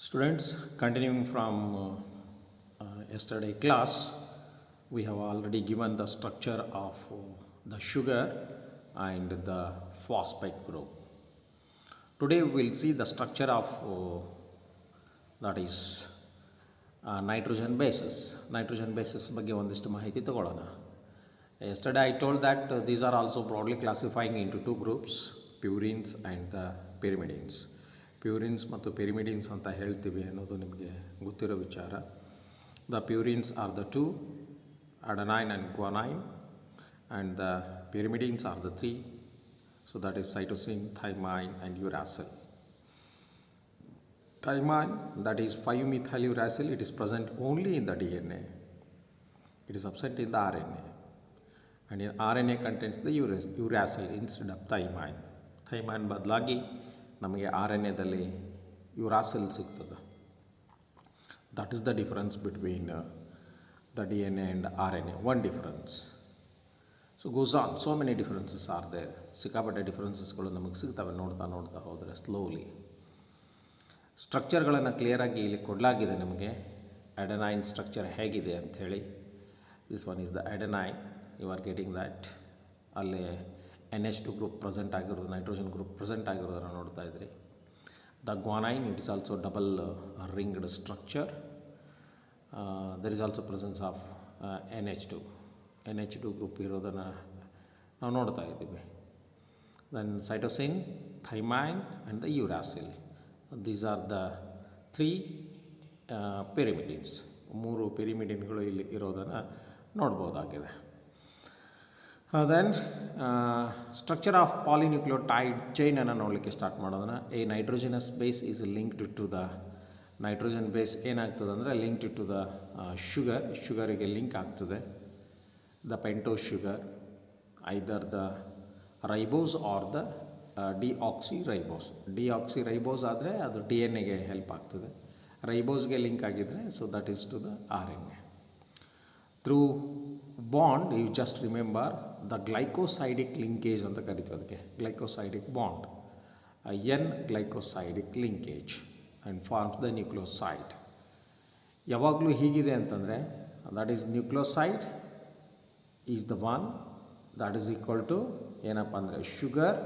Students, continuing from yesterday class, we have already given the structure of the sugar and the phosphate group. Today we will see the structure of that is nitrogen bases. Nitrogen bases ಬಗ್ಗೆ ಒಂದಿಷ್ಟು ಮಾಹಿತಿ ತಗೊಳ್ಳೋಣ. Yesterday I told that these are also broadly classifying into two groups, purines and the pyrimidines. ಪ್ಯೂರಿನ್ಸ್ ಮತ್ತು ಪೆರಿಮಿಡಿನ್ಸ್ ಅಂತ ಹೇಳ್ತೀವಿ ಅನ್ನೋದು ನಿಮಗೆ ಗೊತ್ತಿರೋ ವಿಚಾರ. The purines are the 2, adenine and guanine, and the pyrimidines are the 3. So that is cytosine, thymine and uracil. Thymine, that is 5-methyl-uracil, it is present only in the DNA. It is absent in the RNA. And in RNA contains the uracil instead of thymine. Thymine ಬದಲಾಗಿ ನಮಗೆ RNAದಲ್ಲಿ uracil ಸಿಗ್ತದೆ. That is the difference between the DNA and RNA. One difference. So goes on, so many differences are there. ಸಿಕ್ಕಾಪಟ್ಟೆ ಡಿಫರೆನ್ಸಸ್ಗಳು ನಮಗೆ ಸಿಗ್ತವೆ ನೋಡ್ತಾ ಹೋದರೆ ಸ್ಲೋಲಿ. ಸ್ಟ್ರಕ್ಚರ್ಗಳನ್ನು ಕ್ಲಿಯರಾಗಿ ಇಲ್ಲಿ ಕೊಡಲಾಗಿದೆ ನಿಮಗೆ. ಅಡೆನೈನ್ ಸ್ಟ್ರಕ್ಚರ್ ಹೇಗಿದೆ ಅಂಥೇಳಿ. This one is the adenine, you are getting that. ಅಲ್ಲೇ NH2 ಗ್ರೂಪ್ ಪ್ರೆಸೆಂಟ್ ಆಗಿರೋದು, ನೈಟ್ರೋಜನ್ ಗ್ರೂಪ್ ಪ್ರೆಸೆಂಟ್ ಆಗಿರೋದನ್ನು ನೋಡ್ತಾ ಇದ್ರಿ. The guanine, it is also double ringed structure. There is also presence of NH2 group ಇರೋದನ್ನು ನಾವು ನೋಡ್ತಾ ಇದ್ದೀವಿ. Then cytosine, thymine and the uracil. These are the 3 pyrimidines. 3 ಪಿರಿಮಿಡಿನ್ಗಳು ಇಲ್ಲಿ ಇರೋದನ್ನು ನೋಡ್ಬೋದಾಗಿದೆ. Then structure of polynucleotide chain ಅನ್ನು ನೋಡಲಿಕ್ಕೆ ಸ್ಟಾರ್ಟ್ ಮಾಡೋಣ. A nitrogenous base is linked to the nitrogen base ಏನಾಗ್ತದೆ ಅಂದರೆ ಲಿಂಕ್ಡ್ ಟು ದ ಶುಗರಿಗೆ ಲಿಂಕ್ ಆಗ್ತದೆ. The pentose sugar, either the ribose or the deoxyribose. Deoxyribose ಆದರೆ ಅದು DNA ಹೆಲ್ಪ್ ಆಗ್ತದೆ. ರೈಬೋಸ್ಗೆ ಲಿಂಕ್ ಆಗಿದ್ದರೆ so that is to the RNA. Through bond, you just remember the glycosidic linkage ಅಂತ ಕರಿತೀವಿ ಅದಕ್ಕೆ. Glycosidic bond, N glycosidic linkage and forms the nucleoside. ಯಾವಾಗಲೂ ಹೀಗಿದೆ ಅಂತಂದರೆ that is nucleoside is the one that is equal to ಏನಪ್ಪ ಅಂದರೆ sugar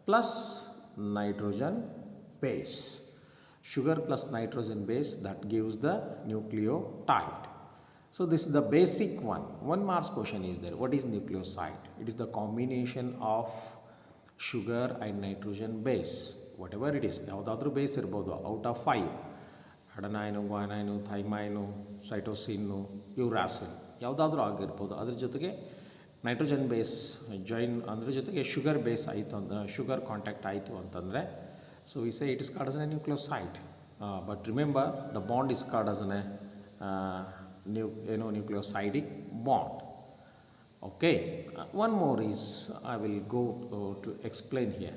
plus nitrogen base. Sugar plus nitrogen base that gives the nucleotide. So this is the basic one. One marks question is there. What is nucleoside? It is the combination of sugar and nitrogen base. Whatever it is, ಯಾವುದಾದ್ರೂ base ಇರ್ಬೋದು out of 5. ಅಡೆನೈನು, ಗ್ವಾನೈನು, ಥೈಮೈನು, ಸೈಟೋಸಿನ್ನು, uracil ಯಾವುದಾದ್ರೂ ಆಗಿರ್ಬೋದು. ಅದ್ರ ಜೊತೆಗೆ nitrogen base join ಅದ್ರ ಜೊತೆಗೆ sugar base ಆಯಿತು ಅಂತ, ಶುಗರ್ ಕಾಂಟ್ಯಾಕ್ಟ್ ಆಯಿತು ಅಂತಂದರೆ so we say it is called as A nucleoside. But remember the bond is called as A nucleosidic bond. Okay, one more is I will go to explain here.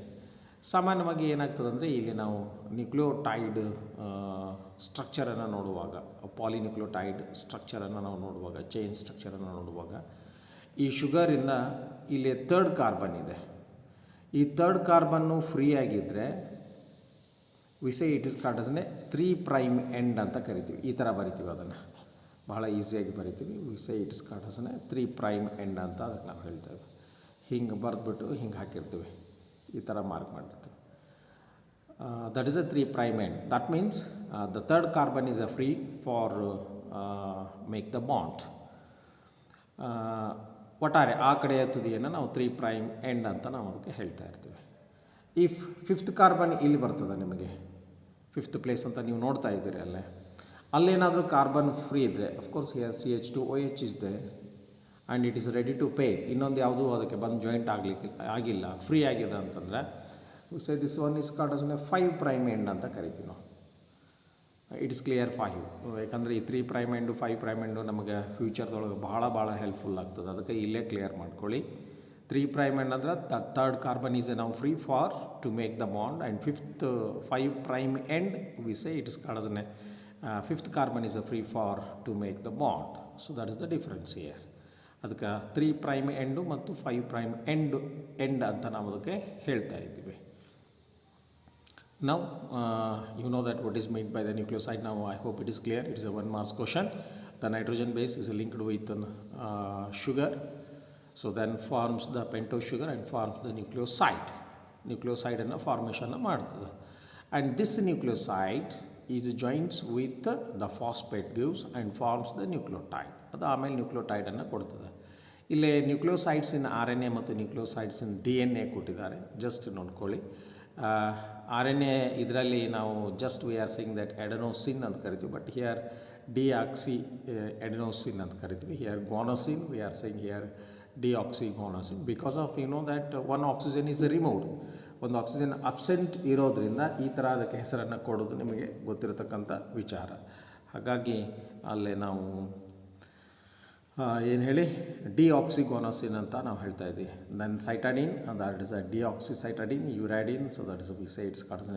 ಸಾಮಾನ್ಯವಾಗಿ ಏನಾಗ್ತದೆ ಅಂದರೆ ಇಲ್ಲಿ ನಾವು nucleotide ಸ್ಟ್ರಕ್ಚರನ್ನು ನೋಡುವಾಗ, ಪಾಲಿನ್ಯೂಕ್ಲಿಯೋಟೈಡ್ ಸ್ಟ್ರಕ್ಚರನ್ನು ನಾವು ನೋಡುವಾಗ, ಚೈನ್ ಸ್ಟ್ರಕ್ಚರನ್ನು ನೋಡುವಾಗ ಈ ಶುಗರಿಂದ ಇಲ್ಲಿ 3rd ಕಾರ್ಬನ್ ಇದೆ. ಈ 3rd ಕಾರ್ಬನ್ನು ಫ್ರೀ ಆಗಿದ್ದರೆ we say it is called as a 3' end ಅಂತ ಕರಿತೀವಿ. ಈ ಥರ ಬರಿತೀವಿ ಅದನ್ನು, ಬಹಳ ಈಸಿಯಾಗಿ ಬರಿತೀವಿ. We say it is called as a 3' end ಅಂತ ಅದಕ್ಕೆ ನಾವು ಹೇಳ್ತೇವೆ. ಹಿಂಗೆ ಬರೆದ್ಬಿಟ್ಟು ಹಿಂಗೆ ಹಾಕಿರ್ತೀವಿ, ಈ ಥರ ಮಾರ್ಕ್ ಮಾಡಿರ್ತೀವಿ. That is A 3' end. That means the 3rd carbon is a free for make the bond. ಒಟ್ಟಾರೆ ಆ ಕಡೆಯ ತುದಿಯನ್ನು ನಾವು 3' ಎಂಡ್ ಅಂತ ನಾವು ಅದಕ್ಕೆ ಹೇಳ್ತಾ ಇರ್ತೀವಿ. ಇಫ್ 5th ಕಾರ್ಬನ್ ಇಲ್ಲಿ ಬರ್ತದೆ ನಿಮಗೆ, 5th ಪ್ಲೇಸ್ ಅಂತ ನೀವು ನೋಡ್ತಾ ಇದ್ದೀರಿ ಅಲ್ಲೇನಾದರೂ ಕಾರ್ಬನ್ ಫ್ರೀ ಇದ್ದರೆ of course here CH2OH is there and it is ready to pair. ಇನ್ನೊಂದು ಯಾವುದೂ ಅದಕ್ಕೆ ಬಂದು ಜಾಯಿಂಟ್ ಆಗಿಲ್ಲ, ಫ್ರೀ ಆಗಿದೆ ಅಂತಂದರೆ say this one is called as a 5' end ಅಂತ ಕರಿತೀವಿ ನಾವು. It is clear 5. ಯಾಕಂದರೆ ಈ 3' ಎಂಡು 5' ಎಂಡು ನಮಗೆ ಫ್ಯೂಚರ್ದೊಳಗೆ ಭಾಳ ಹೆಲ್ಪ್ಫುಲ್ ಆಗ್ತದೆ. ಅದಕ್ಕೆ ಇಲ್ಲೇ ಕ್ಲಿಯರ್ ಮಾಡ್ಕೊಳ್ಳಿ. 3' ಎಂಡ್ ಅಂದರೆ ದ 3rd ಕಾರ್ಬನ್ ಈಸ್ ನಾವು free for to make the bond and 5' end we say it is called as a 5th carbon is a free for to make the bond. So that is the difference here. ಅದಕ್ಕೆ 3' end ಮತ್ತು 5' end ಅಂತ ನಾವು ಅದಕ್ಕೆ ಹೇಳ್ತಾ ಇದ್ದೀವಿ. Now, you know that what is meant by the nucleoside. Now, I hope it is clear. It is a 1 marks question. The nitrogen base is linked with sugar. So then forms the pentose sugar and forms the nucleoside. Nucleoside and formation ಮಾಡ್ತದೆ. And this nucleoside is joins with the phosphate gives and forms the nucleotide. ಅದು ಆಮೇಲೆ nucleotide ಅನ್ನು ಕೊಡ್ತದೆ. ಇಲ್ಲಿ nucleosides in RNA ಮತ್ತು nucleosides in DNA ಕೊಟ್ಟಿದ್ದಾರೆ. Just ನೋಡ್ಕೊಳ್ಳಿ. RNA ಇದರಲ್ಲಿ ನಾವು just we are saying that adenosine ಅಂತ ಕರಿತೀವಿ, ಬಟ್ ಹಿಯರ್ ಡಿಆಕ್ಸಿ ಎಡೆನೋಸಿನ್ ಅಂತ ಕರಿತೀವಿ. Here guanosine we are saying here deoxyguanosine because of that one oxygen is removed. ಒಂದು ಆಕ್ಸಿಜನ್ ಅಬ್ಸೆಂಟ್ ಇರೋದ್ರಿಂದ ಈ ಥರ ಅದಕ್ಕೆ ಹೆಸರನ್ನು ಕೊಡೋದು ನಿಮಗೆ ಗೊತ್ತಿರತಕ್ಕಂಥ ವಿಚಾರ. ಹಾಗಾಗಿ ಅಲ್ಲೇ ನಾವು ಏನು ಹೇಳಿ ಡಿಆಕ್ಸಿಗೋನೋಸಿನ್ ಅಂತ ನಾವು ಹೇಳ್ತಾ ಇದ್ದೀವಿ. Then cytidine, that is a deoxycytidine, uridine, so that is we say it's called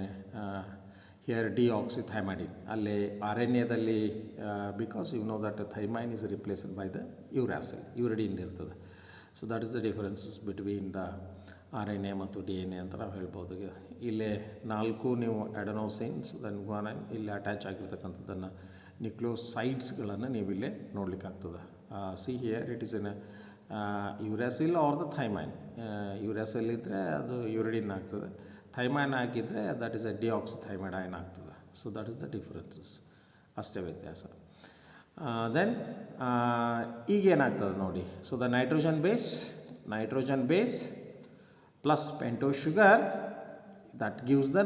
here deoxythymidine. ಅಲ್ಲಿ RNAದಲ್ಲಿ because you know that thymine is replaced by the uracil, uridine ಇರ್ತದೆ. So that is the differences between the RNA ಮತ್ತು DNA ಅಂತ ನಾವು ಹೇಳ್ಬೋದು. ಇಲ್ಲೇ 4 ನೀವು adenosines then guanine ಇಲ್ಲಿ ಅಟ್ಯಾಚ್ ಆಗಿರ್ತಕ್ಕಂಥದ್ದನ್ನು ನ್ಯೂಕ್ಲಿಯೋಸೈಡ್ಸ್ಗಳನ್ನು ನೀವು ಇಲ್ಲೇ ನೋಡಲಿಕ್ಕಾಗ್ತದೆ. See here it is an uracil or the thymine. Uracil ಇದ್ದರೆ ಅದು ಯುರಿಡಿನ್ ಆಗ್ತದೆ, ಥೈಮೈನ್ ಹಾಕಿದರೆ ದಟ್ ಈಸ್ ಎ ಡಿಆಕ್ಸಿಥೈಮೈಡೈನ್ ಆಗ್ತದೆ. So that is the differences, ಅಷ್ಟೇ ವ್ಯತ್ಯಾಸ. ದೆನ್ ಈಗೇನಾಗ್ತದೆ ನೋಡಿ. So the nitrogen base plus pentose sugar that gives the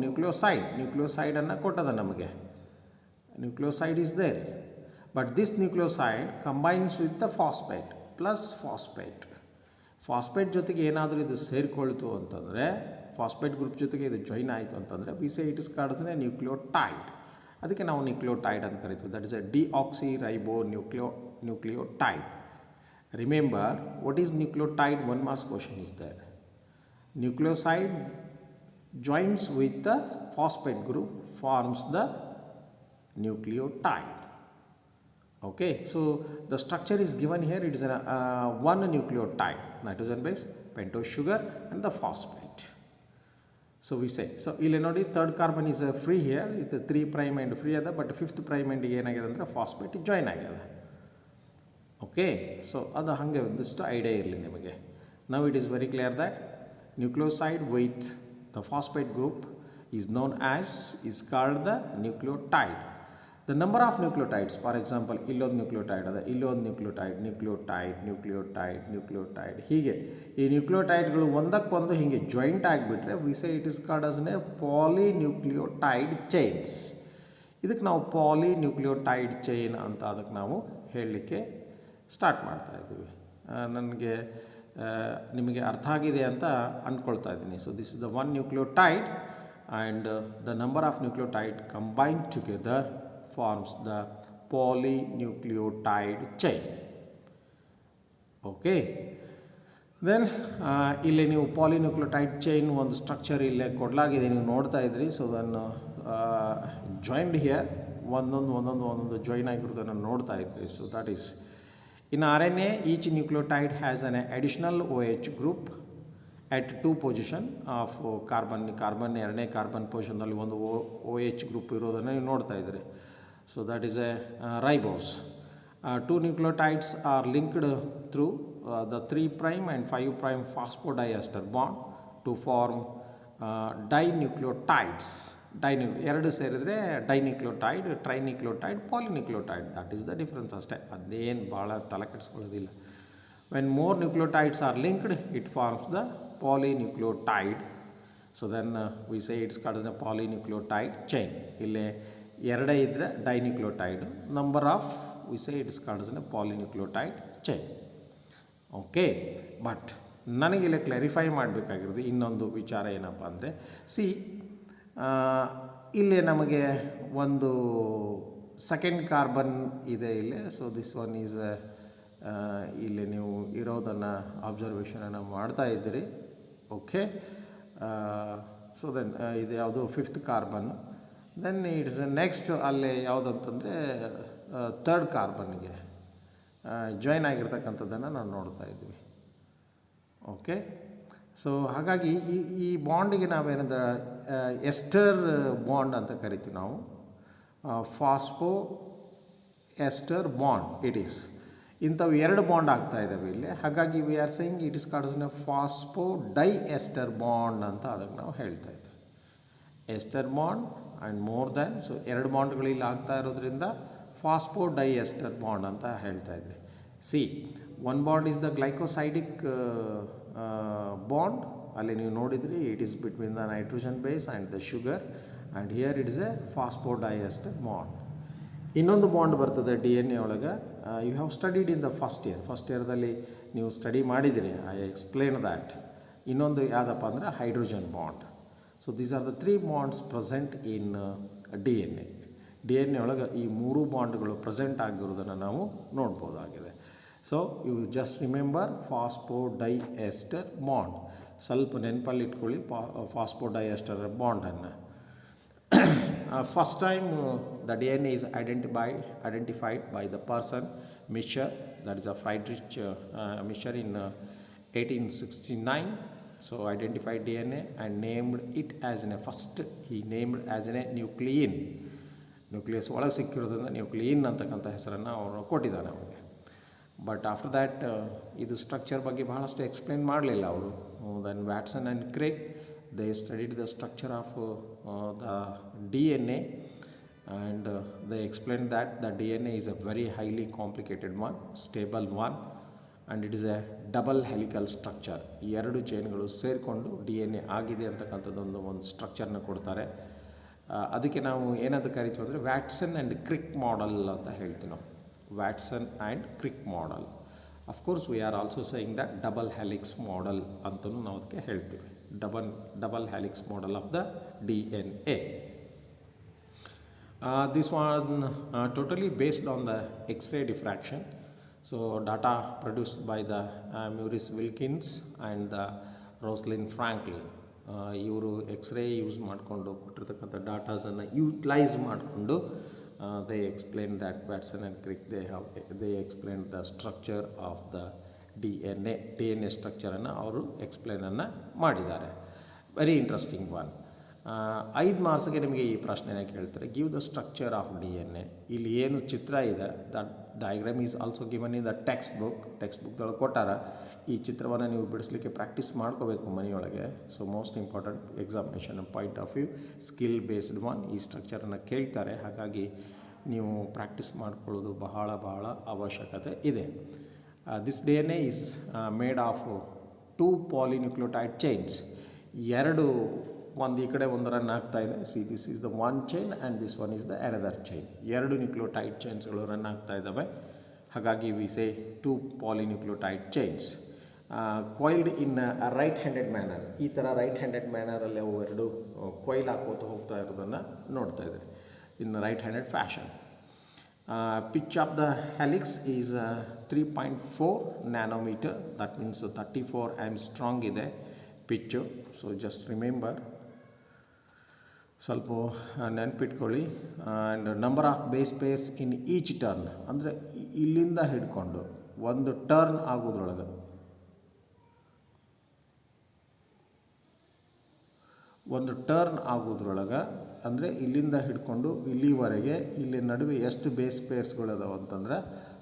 ನ್ಯೂಕ್ಲಿಯೋಸೈಡನ್ನು ಕೊಟ್ಟದ ನಮಗೆ. Nucleoside is there, but this nucleoside combines with the phosphate plus phosphate ಜೊತೆಗೆ ಏನಾದರೂ ಇದು ಸೇರಿಕೊಳ್ತು ಅಂತಂದರೆ, ಫಾಸ್ಫೇಟ್ ಗ್ರೂಪ್ ಜೊತೆಗೆ ಇದು ಜಾಯಿನ್ ಆಯಿತು ಅಂತಂದರೆ we say it is called a nucleotide. ಅದಕ್ಕೆ ನಾವು ನ್ಯೂಕ್ಲಿಯೋಟೈಡ್ ಅಂತ ಕರಿತೀವಿ. That is a deoxyribonucleotide. Remember, what is nucleotide? 1 marks question is there. Nucleoside joins with the phosphate group, forms the nucleotide. Okay, so the structure is given here. It is one nucleotide, nitrogen base, pentose sugar and the phosphate. So we say, so ಇಲ್ಲಿ ನೋಡಿ third carbon is free here. ಇದು 3' end free ಅದ, but 5th prime end ಏನಾಗಿದೆ ಅಂದರೆ phosphate join ಆಗಿದೆ. Okay, so ಅದು ಹಾಗೆ ಒಂದಿಷ್ಟು ಐಡಿಯಾ ಇರಲಿ ನಿಮಗೆ. Now it is very clear that nucleoside with the phosphate group is called the nucleotide. The number of nucleotides, for example, ಇಲ್ಲೊಂದು ನ್ಯೂಕ್ಲಿಯೋಟೈಡ್ ಅದ, ಇಲ್ಲೊಂದು ನ್ಯೂಕ್ಲಿಯೋಟೈಡ್ ಹೀಗೆ ಈ ನ್ಯೂಕ್ಲಿಯೋಟೈಡ್ಗಳು ಒಂದಕ್ಕೊಂದು ಹೀಗೆ ಜಾಯಿಂಟ್ ಆಗಿಬಿಟ್ರೆ we say it is called as a polynucleotide chains. ಇದಕ್ಕೆ ನಾವು ಪಾಲಿನ್ಯೂಕ್ಲಿಯೋಟೈಡ್ ಚೈನ್ ಅಂತ ಅದಕ್ಕೆ ನಾವು ಹೇಳಲಿಕ್ಕೆ ಸ್ಟಾರ್ಟ್ ಮಾಡ್ತಾ ಇದ್ದೀವಿ. ನನಗೆ ನಿಮಗೆ ಅರ್ಥ ಆಗಿದೆ ಅಂತ ಅಂದ್ಕೊಳ್ತಾ ಇದ್ದೀನಿ. So this is the one nucleotide and the number of nucleotide combined together forms the polynucleotide chain. Okay, then ಇಲ್ಲಿ ನೀವು ಪಾಲಿನ್ಯೂಕ್ಲಿಯೋಟೈಡ್ ಚೈನ್ ಒಂದು ಸ್ಟ್ರಕ್ಚರ್ ಇಲ್ಲೇ ಕೊಡಲಾಗಿದೆ, ನೀವು ನೋಡ್ತಾ ಇದ್ರಿ. ಸೊ ದನ್ನು ಜಾಯಿಂಡ್ ಹಿಯರ್ ಒಂದೊಂದು ಜಾಯಿನ್ ಆಗಿರೋದನ್ನು ನೋಡ್ತಾ ಇದ್ರಿ. So that is in RNA, each nucleotide has an additional OH group at 2 position of carbon ಎರಡನೇ ಕಾರ್ಬನ್ ಪೊಸಿಷನ್ನಲ್ಲಿ ಒಂದು OH ಗ್ರೂಪ್ ಇರೋದನ್ನು ನೀವು ನೋಡ್ತಾ ಇದ್ದೀರಿ. So that is A ribose. 2 nucleotides are linked through the 3' and 5' phosphodiester bond to form dinucleotides. ಎರಡು ಸೇರಿದರೆ dinucleotide, trinucleotide, polynucleotide. That is the difference ಅಷ್ಟೇ, ಅದೇನು ಭಾಳ ತಲೆ ಕೆಡಿಸ್ಕೊಳ್ಳೋದಿಲ್ಲ. When more nucleotides are linked it forms the polynucleotide. So then we say it's called the polynucleotide chain. ಇಲ್ಲೇ ಎರಡೇ ಇದ್ದರೆ dinucleotide, number of we say it's called the polynucleotide chain. Okay, but ನನಗಿಲ್ಲಿ clarify ಮಾಡಬೇಕಾಗಿರೋದು ಇನ್ನೊಂದು ವಿಚಾರ ಏನಪ್ಪ ಅಂದರೆ, C ಇಲ್ಲಿ ನಮಗೆ ಒಂದು ಸೆಕೆಂಡ್ ಕಾರ್ಬನ್ ಇದೆ ಇಲ್ಲಿ. ಸೊ ದಿಸ್ ಒನ್ ಈಸ್ ಇಲ್ಲಿ ನೀವು ಇರೋದನ್ನು ಅಬ್ಸರ್ವೇಷನನ್ನು ಮಾಡ್ತಾ ಇದ್ದೀರಿ. ಓಕೆ, ಸೊ ದೆನ್ ಇದು ಯಾವುದು 5th carbon. Then it's next ಅಲ್ಲಿ ಯಾವುದಂತಂದರೆ 3rd ಕಾರ್ಬನ್ನಿಗೆ ಜಾಯ್ನ್ ಆಗಿರ್ತಕ್ಕಂಥದ್ದನ್ನು ನಾವು ನೋಡ್ತಾ ಇದ್ದೀವಿ. ಓಕೆ, ಸೊ ಹಾಗಾಗಿ ಈ ಬಾಂಡಿಗೆ ನಾವೇನಂದ್ರೆ ಎಸ್ಟರ್ ಬಾಂಡ್ ಅಂತ ಕರಿತೀವಿ ನಾವು. Phosphoester bond it is. ಇಂಥವು 2 ಬಾಂಡ್ ಆಗ್ತಾ ಇದ್ದಾವೆ ಇಲ್ಲಿ. ಹಾಗಾಗಿ we are saying it is called phosphodiester bond ಅಂತ ಅದಕ್ಕೆ ನಾವು ಹೇಳ್ತಾ ಇದ್ದೀವಿ. Ester bond and more than, so 2 ಬಾಂಡ್ಗಳು ಇಲ್ಲಿ ಆಗ್ತಾ ಇರೋದ್ರಿಂದ ಫಾಸ್ಫೋ ಡೈ ಎಸ್ಟರ್ ಬಾಂಡ್ ಅಂತ ಹೇಳ್ತಾ ಇದ್ವಿ. See, 1 bond is the glycosidic bond. ಅಲ್ಲಿ ನೀವು ನೋಡಿದ್ರಿ, it is between the nitrogen base and the sugar, and here it is a phosphodiester bond. ಇನ್ನೊಂದು ಬಾಂಡ್ ಬರ್ತದೆ DNA ಒಳಗೆ. You have studied in the first ಇಯರ್ದಲ್ಲಿ ನೀವು study ಮಾಡಿದಿರಿ. I explain that. ಇನ್ನೊಂದು ಯಾವುದಪ್ಪ ಅಂದರೆ hydrogen bond. So these are the 3 bonds present in DNA ಒಳಗೆ ಈ 3 ಬಾಂಡ್ಗಳು ಪ್ರೆಸೆಂಟ್ ಆಗಿರೋದನ್ನು ನಾವು ನೋಡ್ಬೋದಾಗಿದೆ. So you just remember phosphodiester bond. ಸ್ವಲ್ಪ ನೆನಪಲ್ಲಿ ಇಟ್ಕೊಳ್ಳಿ ಫಾಸ್ಫೋ ಡೈ ಎಸ್ಟರ್ ಬಾಂಡನ್ನು. First time the DNA is identified by the person Miescher, that is a Friedrich Miescher in 1869. So identified DNA and named it as he named as a nuclein. Nucleus ಒಳಗೆ ಸಿಕ್ಕಿರೋದ್ರಿಂದ nuclein ಅಂತಕ್ಕಂಥ ಹೆಸರನ್ನು ಅವರು ಕೊಟ್ಟಿದ್ದಾನೆ ಅವರಿಗೆ. But after that ಇದು structure ಬಗ್ಗೆ ಬಹಳಷ್ಟು ಎಕ್ಸ್ಪ್ಲೇನ್ ಮಾಡಲಿಲ್ಲ ಅವರು. Then Watson and Crick, they studied the structure of the DNA, and they explained that the DNA is a very highly complicated one, stable one, and it is a double helical structure. 2 ಚೈನ್ಗಳು ಸೇರಿಕೊಂಡು DNA ಆಗಿದೆ ಅಂತಕ್ಕಂಥದ್ದೊಂದು ಸ್ಟ್ರಕ್ಚರ್ನ ಕೊಡ್ತಾರೆ. ಅದಕ್ಕೆ ನಾವು ಏನಂತ ಕರಿತೀವಿ ಅಂದರೆ Watson and Crick model ಅಂತ ಹೇಳ್ತೀವಿ ನಾವು. Watson and Crick model. Of course we are also saying that double helix model ಅಂತಲೂ ನಾವು ಅದಕ್ಕೆ ಹೇಳ್ತೀವಿ. double helix model of the DNA. This one totally based on the X-ray diffraction. So data produced by the Maurice Wilkins and the Rosalind Franklin. ಇವರು x ray use ಮಾಡಿಕೊಂಡು ಕೊಟ್ಟಿರ್ತಕ್ಕಂಥ ಡಾಟಾಸನ್ನು utilise ಮಾಡಿಕೊಂಡು they explained that Watson and Crick they explained the structure of the DNA ಸ್ಟ್ರಕ್ಚರನ್ನು ಅವರು ಎಕ್ಸ್ಪ್ಲೇನನ್ನು ಮಾಡಿದ್ದಾರೆ. Very interesting one. 5 ಮಾರ್ಕ್ಸ್ಗೆ ನಿಮಗೆ ಈ ಪ್ರಶ್ನೆನ ಕೇಳ್ತಾರೆ, give the structure of DNA. ಇಲ್ಲಿ ಏನು ಚಿತ್ರ ಇದೆ, that diagram is also given in the text ಬುಕ್ದೊಳಗೆ ಕೊಟ್ಟಾರ. ಈ ಚಿತ್ರವನ್ನು ನೀವು ಬಿಡಿಸ್ಲಿಕ್ಕೆ ಪ್ರಾಕ್ಟೀಸ್ ಮಾಡ್ಕೋಬೇಕು ಮನೆಯೊಳಗೆ. So most important examination point of view, skill based one. ಈ ಸ್ಟ್ರಕ್ಚರನ್ನು ಕೇಳ್ತಾರೆ, ಹಾಗಾಗಿ ನೀವು ಪ್ರಾಕ್ಟೀಸ್ ಮಾಡ್ಕೊಳ್ಳೋದು ಬಹಳ ಅವಶ್ಯಕತೆ ಇದೆ. This DNA is made of 2 polynucleotide chains. 2 ಒಂದು ಈ ಕಡೆ ಒಂದು ರನ್ ಆಗ್ತಾ ಇದೆ. See, this is the 1 chain and this one is the another chain. 2 nucleotide ಚೈನ್ಸ್ಗಳು ರನ್ ಆಗ್ತಾ ಇದ್ದಾವೆ. ಹಾಗಾಗಿ we say 2 polynucleotide chains coiled in a right handed manner. ಈ ಥರ ರೈಟ್ ಹ್ಯಾಂಡೆಡ್ ಮ್ಯಾನರಲ್ಲಿ ಅವು 2 ಕೊಯ್ಲ್ ಹಾಕೋತ ಹೋಗ್ತಾ ಇರೋದನ್ನು ನೋಡ್ತಾ ಇದ್ದಾರೆ in right handed fashion. Pitch of the helix is 3.4 nanometer. That means 34 angstrom ಇದೆ ಪಿಚ್ಚು. ಸೊ ಜಸ್ಟ್ ರಿಮೆಂಬರ್, ಸ್ವಲ್ಪ ನೆನಪಿಟ್ಕೊಳ್ಳಿ. And number of base pairs in each turn, ಅಂದರೆ ಇಲ್ಲಿಂದ ಹಿಡ್ಕೊಂಡು ಒಂದು ಟರ್ನ್ ಆಗೋದ್ರೊಳಗೆ ಅಂದರೆ ಇಲ್ಲಿಂದ ಹಿಡ್ಕೊಂಡು ಇಲ್ಲಿವರೆಗೆ ಇಲ್ಲಿ ನಡುವೆ ಎಷ್ಟು ಬೇಸ್ ಪೇರ್ಸ್ಗಳು ಅದಾವೆ ಅಂತಂದರೆ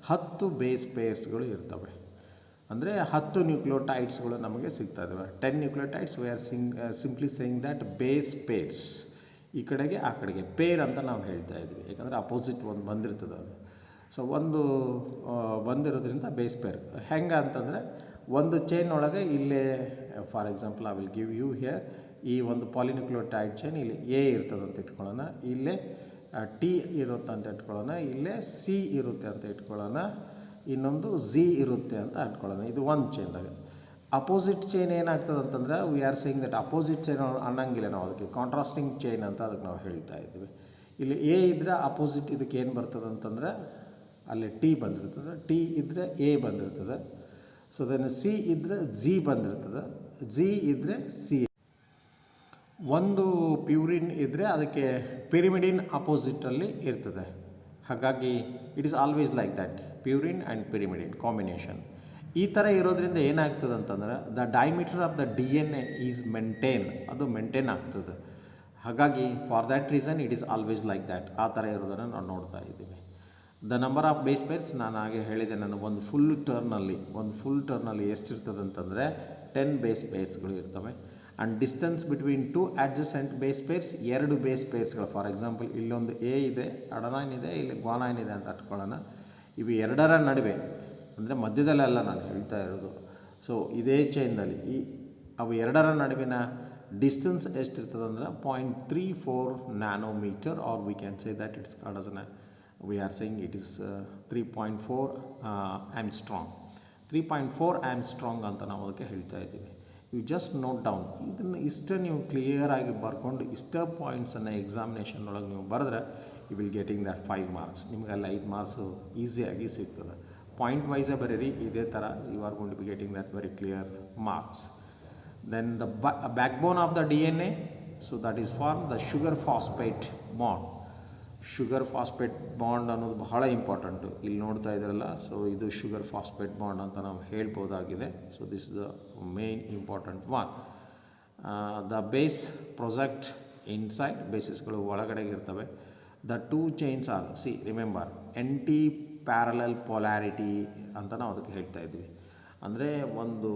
10 ಬೇಸ್ ಪೇರ್ಸ್ಗಳು ಇರ್ತವೆ. ಅಂದರೆ 10 ನ್ಯೂಕ್ಲಿಯೋಟೈಡ್ಸ್ಗಳು ನಮಗೆ ಸಿಗ್ತಾ ಇದ್ದಾವೆ. 10 nucleotides we are simply saying that base pairs. ಈ ಕಡೆಗೆ ಆ ಕಡೆಗೆ ಪೇರ್ ಅಂತ ನಾವು ಹೇಳ್ತಾ ಇದ್ವಿ, ಯಾಕಂದರೆ ಅಪೋಸಿಟ್ ಒಂದು ಬಂದಿರ್ತದೆ ಅದು. ಸೊ ಒಂದು ಬಂದಿರೋದ್ರಿಂದ ಬೇಸ್ ಪೇರ್. ಹೆಂಗೆ ಅಂತಂದರೆ ಒಂದು ಚೈನ್ ಒಳಗೆ ಇಲ್ಲೇ, for example I will give you here, ಈ ಒಂದು ಪಾಲಿನ್ಯೂಕ್ಲಿಯೋಟೈಡ್ ಚೈನ್ ಇಲ್ಲಿ ಎ ಇರ್ತದೆ ಅಂತ ಇಟ್ಕೊಳ್ಳೋಣ, ಇಲ್ಲೇ ಟಿ ಇರುತ್ತೆ ಅಂತ ಇಟ್ಕೊಳ್ಳೋಣ, ಇಲ್ಲೇ ಸಿ ಇರುತ್ತೆ ಅಂತ ಇಟ್ಕೊಳ್ಳೋಣ, ಇನ್ನೊಂದು ಝಿ ಇರುತ್ತೆ ಅಂತ ಇಟ್ಕೊಳ್ಳೋಣ. ಇದು ಒಂದು ಚೈನ್ದಾಗ. ಅಪೋಸಿಟ್ ಚೈನ್ ಏನಾಗ್ತದೆ ಅಂತಂದರೆ V are saying that opposite chain ಅನ್ನಂಗಿಲ್ಲ ನಾವು, ಅದಕ್ಕೆ ಕಾಂಟ್ರಾಸ್ಟಿಂಗ್ ಚೈನ್ ಅಂತ ಅದಕ್ಕೆ ನಾವು ಹೇಳ್ತಾ ಇದ್ವಿ. ಇಲ್ಲಿ ಎ ಇದ್ದರೆ ಅಪೋಸಿಟ್ ಇದಕ್ಕೆ ಏನು ಬರ್ತದೆ ಅಂತಂದರೆ ಅಲ್ಲಿ ಟಿ ಬಂದಿರ್ತದೆ, ಟಿ ಇದ್ದರೆ ಎ ಬಂದಿರ್ತದೆ. ಸೊ ದೆನ್ ಸಿ ಇದ್ದರೆ ಝಿ ಬಂದಿರ್ತದೆ, ಝಿ ಇದ್ದರೆ ಸಿ. ಒಂದು ಪ್ಯೂರಿನ್ ಇದ್ದರೆ ಅದಕ್ಕೆ ಪಿರಿಮಿಡಿನ್ ಅಪೋಸಿಟಲ್ಲಿ ಇರ್ತದೆ. ಹಾಗಾಗಿ it is always like that, purine and pyrimidine combination. ಈ ಥರ ಇರೋದ್ರಿಂದ ಏನಾಗ್ತದೆ ಅಂತಂದ್ರೆ the diameter of the DNA is maintain, ಅದು ಮೇಂಟೈನ್ ಆಗ್ತದೆ. ಹಾಗಾಗಿ for that reason it is always like that. ಆ ಥರ ಇರೋದನ್ನು ನಾವು ನೋಡ್ತಾ ಇದ್ದೀವಿ. The number of base pairs ನಾನು ಹಾಗೆ ಹೇಳಿದೆ, ನಾನು ಒಂದು ಫುಲ್ ಟರ್ನಲ್ಲಿ ಎಷ್ಟಿರ್ತದೆ ಅಂತಂದರೆ 10 ಬೇಸ್ ಪೇರ್ಸ್ಗಳು ಇರ್ತವೆ. And distance between 2 adjacent base pairs, 2 base ಪೇರ್ಸ್ಗಳು. ಫಾರ್ ಎಕ್ಸಾಂಪಲ್ ಇಲ್ಲೊಂದು ಎ ಇದೆ, ಅಡೆನೈನ್ ಇದೆ, ಇಲ್ಲಿ ಗ್ವಾನೈನ್ ಇದೆ ಅಂತ ಇಟ್ಕೊಳ್ಳೋಣ. ಇವು ಎರಡರ ನಡುವೆ ಅಂದರೆ ಮಧ್ಯದಲ್ಲೆಲ್ಲ ನಾನು ಹೇಳ್ತಾ ಇರೋದು. ಸೊ ಇದೇ ಚೈನ್ದಲ್ಲಿ ಅವು ಎರಡರ ನಡುವಿನ ಡಿಸ್ಟೆನ್ಸ್ ಎಷ್ಟಿರ್ತದೆ ಅಂದರೆ 0.34 nanometre, or we can say that it's called as we are saying it is 3.4 Armstrong. 3.4 Armstrong ಅಂತ ನಾವು ಅದಕ್ಕೆ ಹೇಳ್ತಾ ಇದ್ದೀವಿ. ಯು ಜಸ್ಟ್ ನೋಟ್ ಡೌನ್, ಇದನ್ನು ಇಷ್ಟ ನೀವು ಕ್ಲಿಯರಾಗಿ ಬರ್ಕೊಂಡು ಇಷ್ಟ ಪಾಯಿಂಟ್ಸನ್ನು ಎಕ್ಸಾಮಿನೇಷನ್ ಒಳಗೆ ನೀವು ಬರೆದ್ರೆ you will getting that 5 marks. ನಿಮಗೆಲ್ಲ 5 ಮಾರ್ಕ್ಸು ಈಸಿಯಾಗಿ ಸಿಗ್ತದೆ. ಪಾಯಿಂಟ್ ವೈಸೇ ಬರೀರಿ, ಇದೇ ಥರ you are going to be getting that very clear marks. Then the backbone of the DNA, so that is form the sugar phosphate bond. Sugar phosphate bond ಅನ್ನೋದು ಬಹಳ important. ಇಲ್ಲಿ ನೋಡ್ತಾ ಇದ್ದಾರಲ್ಲ, ಸೊ ಇದು ಶುಗರ್ ಫಾಸ್ಫೇಟ್ ಬಾಂಡ್ ಅಂತ ನಾವು ಹೇಳ್ಬೋದಾಗಿದೆ. So this is the main important one. The base project inside, ಬೇಸಿಸ್ಗಳು ಒಳಗಡೆಗೆ ಇರ್ತವೆ. The 2 chains are, see remember, antiparallel polarity ಅಂತ ನಾವು ಅದಕ್ಕೆ ಹೇಳ್ತಾ ಇದ್ವಿ. ಅಂದರೆ ಒಂದು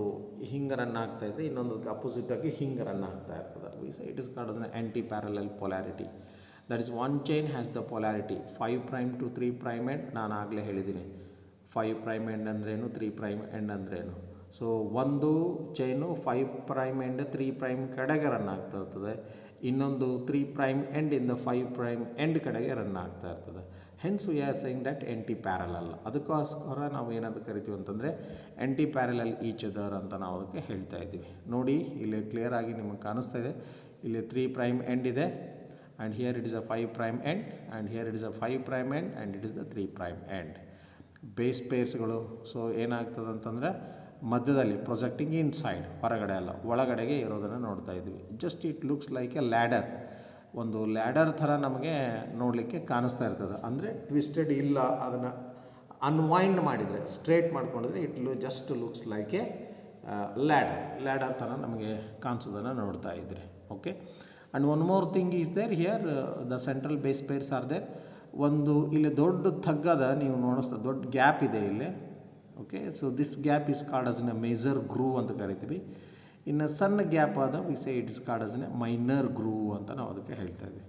ಹಿಂಗೆ ರನ್ ಆಗ್ತಾಯಿದ್ರೆ ಇನ್ನೊಂದಕ್ಕೆ ಅಪೋಸಿಟಾಗಿ ಹಿಂಗೆ ರನ್ ಆಗ್ತಾ ಇರ್ತದೆ. It is called as antiparallel polarity. That is one chain has the polarity 5' to 3' end. ನಾನು ಆಗಲೇ ಹೇಳಿದ್ದೀನಿ 5' ಎಂಡ್ ಅಂದ್ರೇನು, 3' ಎಂಡ್ ಅಂದ್ರೇನು. ಸೊ ಒಂದು ಚೈನು 5' ಎಂಡ್ 3' ಕಡೆಗೆ ರನ್ ಆಗ್ತಾ ಇರ್ತದೆ, ಇನ್ನೊಂದು 3' ಎಂಡಿಂದ 5' ಎಂಡ್ ಕಡೆಗೆ ರನ್ ಆಗ್ತಾ ಇರ್ತದೆ. Hence we are saying that anti parallel. ಅದಕ್ಕೋಸ್ಕರ ನಾವು ಏನಂತ ಕರಿತೀವಿ ಅಂತಂದರೆ ಆಂಟಿ ಪ್ಯಾರಲಲ್ ಈಚ್ ಅದರ್ ಅಂತ ನಾವು ಅದಕ್ಕೆ ಹೇಳ್ತಾ ಇದ್ದೀವಿ. ನೋಡಿ ಇಲ್ಲಿ ಕ್ಲಿಯರಾಗಿ ನಿಮಗೆ ಕಾಣಿಸ್ತಾ ಇದೆ, ಇಲ್ಲಿ 3' ಎಂಡ್ ಇದೆ, and here it is a 5' end, and here it is a 5' end, and it is the 3' end. Base ಪೇರ್ಸ್ಗಳು ಸೊ ಏನಾಗ್ತದೆ ಅಂತಂದರೆ ಮಧ್ಯದಲ್ಲಿ ಪ್ರೊಜೆಕ್ಟಿಂಗ್ ಇನ್ಸೈಡ್, ಹೊರಗಡೆ ಅಲ್ಲ ಒಳಗಡೆಗೆ ಇರೋದನ್ನು ನೋಡ್ತಾ ಇದ್ವಿ. Just it looks like a ladder, ಒಂದು ಲ್ಯಾಡರ್ ಥರ ನಮಗೆ ನೋಡಲಿಕ್ಕೆ ಕಾಣಿಸ್ತಾ ಇರ್ತದೆ. ಅಂದರೆ ಟ್ವಿಸ್ಟೆಡ್ ಇಲ್ಲ, ಅದನ್ನು ಅನ್ವೈಂಡ್ ಮಾಡಿದರೆ, ಸ್ಟ್ರೇಟ್ ಮಾಡ್ಕೊಂಡಿದ್ರೆ it just looks like a ladder ಥರ ನಮಗೆ ಕಾಣಿಸೋದನ್ನು ನೋಡ್ತಾ ಇದ್ರಿ. Okay. And one more thing is there here, the central base pairs are there. ಒಂದು ಇಲ್ಲಿ ದೊಡ್ಡ ತಗ್ಗದ ನೀವು ನೋಡಿಸ್ತಾ ದೊಡ್ಡ ಗ್ಯಾಪ್ ಇದೆ ಇಲ್ಲಿ. Okay. So this gap is called as A major groove ಅಂತ ಕರಿತೀವಿ. ಇನ್ನು ಸಣ್ಣ ಗ್ಯಾಪ್ ಆದ V say it is called as A minor groove ಅಂತ ನಾವು ಅದಕ್ಕೆ ಹೇಳ್ತಾ ಇದ್ವಿ.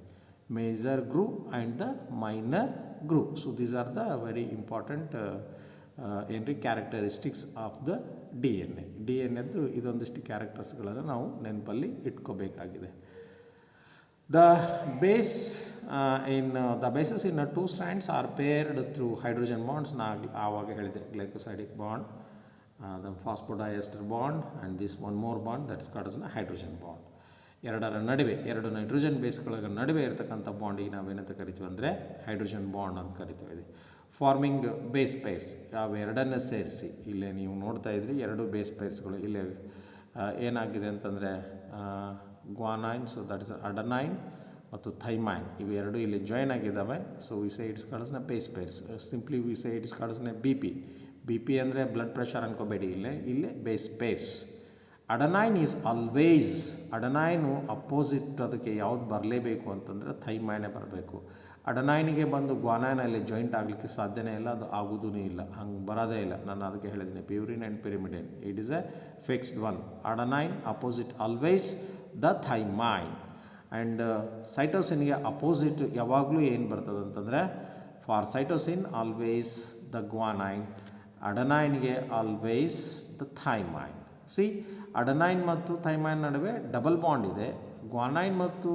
Major groove and the minor groove. So these are the very important ಏನ್ರಿ ಕ್ಯಾರೆಕ್ಟರಿಸ್ಟಿಕ್ಸ್ ಆಫ್ ದ DNA. ಇದೊಂದಿಷ್ಟು ಕ್ಯಾರೆಕ್ಟರ್ಸ್ಗಳನ್ನು ನಾವು ನೆನಪಲ್ಲಿ ಇಟ್ಕೋಬೇಕಾಗಿದೆ. The bases in 2 strands are paired through hydrogen bonds. ನಾನು ಆವಾಗ ಹೇಳಿದೆ ಗ್ಲೈಕೋಸೈಡಿಕ್ bond, the phosphodiester bond, and this one more bond that's called as a hydrogen bond. ಎರಡರ ನಡುವೆ, 2 nitrogen ಬೇಸ್ಗಳ ನಡುವೆ ಇರತಕ್ಕಂಥ ಬಾಂಡಿಗೆ ನಾವೇನಂತ ಕರಿತೀವಿ ಅಂದರೆ ಹೈಡ್ರೋಜನ್ ಬಾಂಡ್ ಅಂತ ಕರಿತೀವಿ. ಫಾರ್ಮಿಂಗ್ ಬೇಸ್ ಪೇರ್ಸ್ ಅವೆರಡನ್ನೇ ಸೇರಿಸಿ ಇಲ್ಲೇ ನೀವು ನೋಡ್ತಾ ಇದ್ರಿ, 2 ಬೇಸ್ ಪೇರ್ಸ್ಗಳು ಇಲ್ಲೇ ಏನಾಗಿದೆ ಅಂತಂದರೆ guanine, so that is adenine ಮತ್ತು ಥೈಮೈನ್, ಇವೆರಡು ಇಲ್ಲಿ ಜಾಯ್ನ್ ಆಗಿದ್ದಾವೆ. So we say it's called as ನ base pairs. Simply we say it's called as ನ ಬಿ ಪಿ ಅಂದರೆ ಬ್ಲಡ್ ಪ್ರೆಷರ್ ಅನ್ಕೋಬೇಡಿ, ಇಲ್ಲೇ base pairs. Adenine is always, adenine opposite ಅದಕ್ಕೆ ಯಾವ್ದು ಬರಲೇಬೇಕು ಅಂತಂದರೆ ಥೈಮೈನೇ ಬರಬೇಕು. ಅಡೆನೈನಿಗೆ ಬಂದು ಗ್ವಾನೈನಲ್ಲಿ ಜಾಯಿಂಟ್ ಆಗಲಿಕ್ಕೆ ಸಾಧ್ಯನೇ ಇಲ್ಲ, ಅದು ಆಗೋದೂ ಇಲ್ಲ, ಹಂಗೆ ಬರೋದೇ ಇಲ್ಲ. ನಾನು ಅದಕ್ಕೆ ಹೇಳಿದ್ದೀನಿ purine and pyrimidine it is a fixed one. Adenine opposite always the thymine. And ಸೈಟೋಸಿನ್ಗೆ ಅಪೋಸಿಟ್ ಯಾವಾಗಲೂ ಏನು ಬರ್ತದೆ ಅಂತಂದರೆ for cytosine always the guanine, ಅಡೆನೈನ್ಗೆ always the thymine. See adenine ಮತ್ತು ಥೈಮೈನ್ ನಡುವೆ ಡಬಲ್ ಬಾಂಡ್ ಇದೆ. ಗ್ವಾನೈನ್ ಮತ್ತು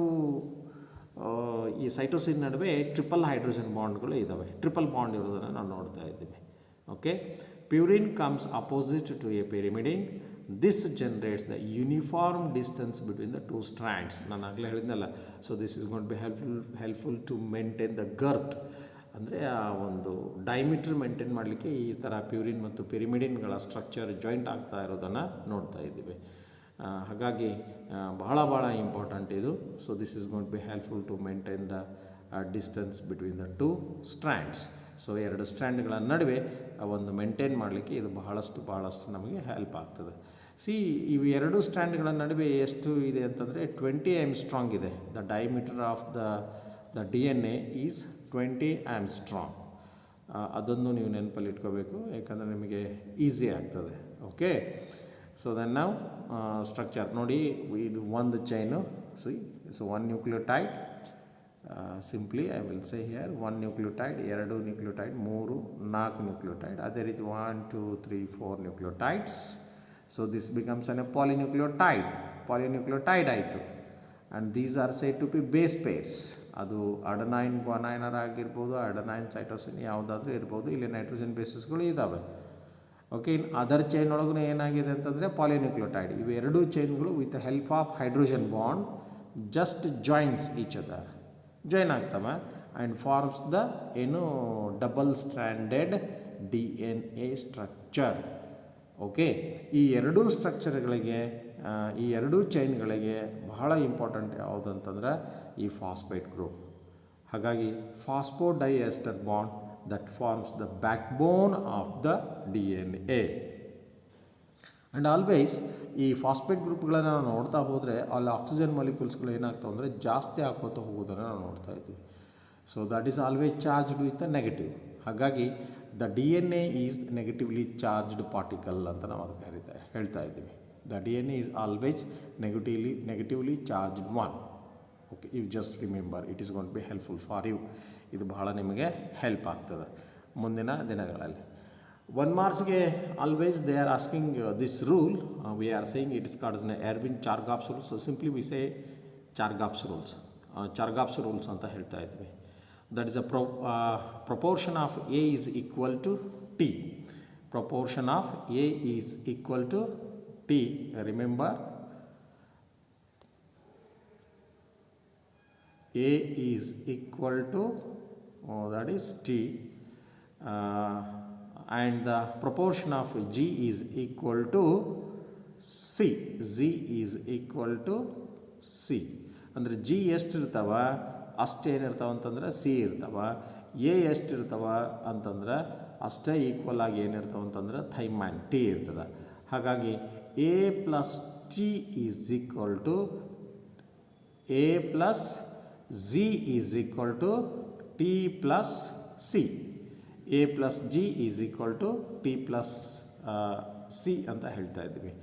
ಈ ಸೈಟೋಸಿನ್ ನಡುವೆ ಟ್ರಿಪಲ್ ಹೈಡ್ರೋಜನ್ ಬಾಂಡ್ಗಳು ಇದ್ದಾವೆ. ಟ್ರಿಪಲ್ ಬಾಂಡ್ ಇರೋದನ್ನು ನಾವು ನೋಡ್ತಾ ಇದ್ದೀವಿ. Okay. Purine comes opposite to a pyrimidine. This generates the uniform distance between the 2 strands. ನಾನು ಆಗಲೇ ಹೇಳಿದ್ನಲ್ಲ. So this is going to be helpful to maintain the girth, ಅಂದರೆ ಆ ಒಂದು ಡೈಮೀಟರ್ ಮೇಂಟೈನ್ ಮಾಡಲಿಕ್ಕೆ ಈ ಥರ ಪ್ಯೂರಿನ್ ಮತ್ತು ಪಿರಿಮಿಡಿನ್ಗಳ ಸ್ಟ್ರಕ್ಚರ್ ಜಾಯಿಂಟ್ ಆಗ್ತಾ ಇರೋದನ್ನು ನೋಡ್ತಾ ಇದ್ದೀವಿ. ಹಾಗಾಗಿ ಬಹಳ ಇಂಪಾರ್ಟೆಂಟ್ ಇದು. So this is going to be helpful to maintain the distance between the 2 strands. So ಎರಡು ಸ್ಟ್ರ್ಯಾಂಡ್ಗಳ ನಡುವೆ ಒಂದು ಮೇಂಟೈನ್ ಮಾಡಲಿಕ್ಕೆ ಇದು ಬಹಳಷ್ಟು ನಮಗೆ ಹೆಲ್ಪ್ ಆಗ್ತದೆ. ಇವು ಎರಡು ಸ್ಟ್ರ್ಯಾಂಡ್ಗಳ ನಡುವೆ ಎಷ್ಟು ಇದೆ ಅಂತಂದರೆ 20 ಆಮ್ಸ್ಟ್ರಾಂಗ್ ಇದೆ. The diameter of the DNA is 20 angstrom. ಅದನ್ನು ನೀವು ನೆನಪಲ್ಲಿ ಇಟ್ಕೋಬೇಕು, ಯಾಕಂದರೆ ನಿಮಗೆ ಈಸಿ ಆಗ್ತದೆ. ಓಕೆ, ಸೊ ದೆನ್ ನಾವು ಸ್ಟ್ರಕ್ಚರ್ ನೋಡಿ, ಇದು ಒಂದು chain. So one nucleotide, simply I will say here one nucleotide, 2 nucleotide, 3, 4 nucleotide. ಅದೇ ರೀತಿ 1, 2, 3, 4 nucleotides. So this becomes an a polynucleotide ಆಯಿತು. And these are said to be base pairs. ಅದು adenine ಗ್ವಾನೈನರ್ ಆಗಿರ್ಬೋದು, ಅಡೆನೈನ್ ಸೈಟೋಸಿನ್ ಯಾವುದಾದ್ರೂ ಇರ್ಬೋದು. ಇಲ್ಲಿ nitrogen ಬೇಸಿಸ್ಗಳು ಇದ್ದಾವೆ. ಓಕೆ, ಇನ್ನು ಅದರ್ ಚೈನ್ ಒಳಗೂ ಏನಾಗಿದೆ ಅಂತಂದರೆ ಪಾಲಿನ್ಯೂಕ್ಲಿಯೋಟೈಡ್. ಇವೆರಡೂ ಚೈನ್ಗಳು with the help of hydrogen bond just joins each other, join ಆಗ್ತವೆ and forms the double stranded DNA structure. Okay, ಈ ಎರಡೂ ಸ್ಟ್ರಕ್ಚರ್ಗಳಿಗೆ, ಈ ಎರಡೂ ಚೈನ್ಗಳಿಗೆ ಬಹಳ ಇಂಪಾರ್ಟೆಂಟ್ ಯಾವುದಂತಂದ್ರೆ ಈ ಫಾಸ್ಫೇಟ್ ಗ್ರೂಪ್. ಹಾಗಾಗಿ phosphodiester bond that forms the backbone of the DNA. And always ಈ phosphate ಗ್ರೂಪ್ಗಳನ್ನು ನಾವು ನೋಡ್ತಾ ಹೋದರೆ ಅಲ್ಲಿ ಆಕ್ಸಿಜನ್ ಮಾಲಿಕ್ಯೂಲ್ಸ್ಗಳು ಏನಾಗ್ತಾವೆ ಅಂದರೆ ಜಾಸ್ತಿ ಆಗ್ಕೋತಾ ಹೋಗೋದನ್ನು ನಾವು ನೋಡ್ತಾ ಇದ್ವಿ. So that is always charged with a negative. ಹಾಗಾಗಿ the DNA is negatively charged particle ಅಂತ ನಾವು ಅದಕ್ಕೆ ಹೇಳ್ತಾ ಇದ್ದೀವಿ. The DNA is always negatively charged one. Okay, you just remember, it is gonna to be helpful for you. ಇದು ಬಹಳ ನಿಮಗೆ help ಆಗ್ತದೆ ಮುಂದಿನ ದಿನಗಳಲ್ಲಿ. 1 ಮಾರ್ಕ್ಸ್ಗೆ always they are asking this rule. We are saying it is called as Erwin Chargaff's rule. So simply we say ಚಾರ್ಗಾಫ್ಸ್ rules ಅಂತ ಹೇಳ್ತಾ ಇದ್ವಿ. That is a proportion of A is equal to T. Proportion of A is equal to T. Remember, A is equal to that is T, and the proportion of G is equal to C. Z is equal to C. ಅಂದರೆ G ಎಷ್ಟಿರ್ತಾವ ಅಷ್ಟೇನಿರ್ತಾವೆ ಅಂತಂದ್ರೆ C ಇರ್ತಾವ. A ಎಷ್ಟಿರ್ತಾವ ಅಂತಂದ್ರೆ ಅಷ್ಟೇ equal ಆಗಿ ಏನಿರ್ತಾವೆ ಅಂತಂದ್ರೆ ಥೈಮ್ಯಾನ್ T ಇರ್ತದೆ. ಹಾಗಾಗಿ A plus T is equal to A plus G is equal to T plus C. A plus G is equal to T plus C ಅಂತ ಹೇಳ್ತಾ ಇದ್ವಿ.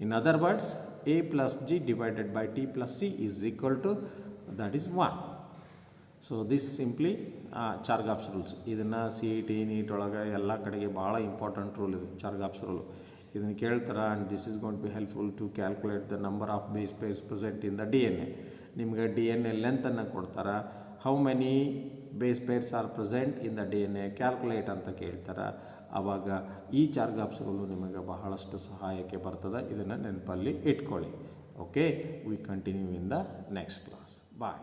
In other words, A plus G divided by T plus C is equal to that is 1. So this simply Chargaff's rules. ಇದನ್ನು CET NEET ಒಳಗೆ ಎಲ್ಲ ಕಡೆಗೆ ಭಾಳ important rule ಇದೆ ಚಾರ್ಗಾಫ್ಸ್ rule. ಇದನ್ನು ಕೇಳ್ತಾರೆ. And this is gonna to be helpful to calculate the number of base pairs present in the DNA. ನಿಮಗೆ DNA ಲೆಂತನ್ನು ಕೊಡ್ತಾರೆ. How many base pairs are present in the DNA calculate ಅಂತ ಕೇಳ್ತಾರೆ. ಆವಾಗ ಈ ಚಾರ್ಗಾಫ್ಸ್ ರೂಲು ನಿಮಗೆ ಬಹಳಷ್ಟು ಸಹಾಯಕ್ಕೆ ಬರ್ತದೆ. ಇದನ್ನು ನೆನಪಲ್ಲಿ ಇಟ್ಕೊಳ್ಳಿ. Okay, we continue in the next class. Bye.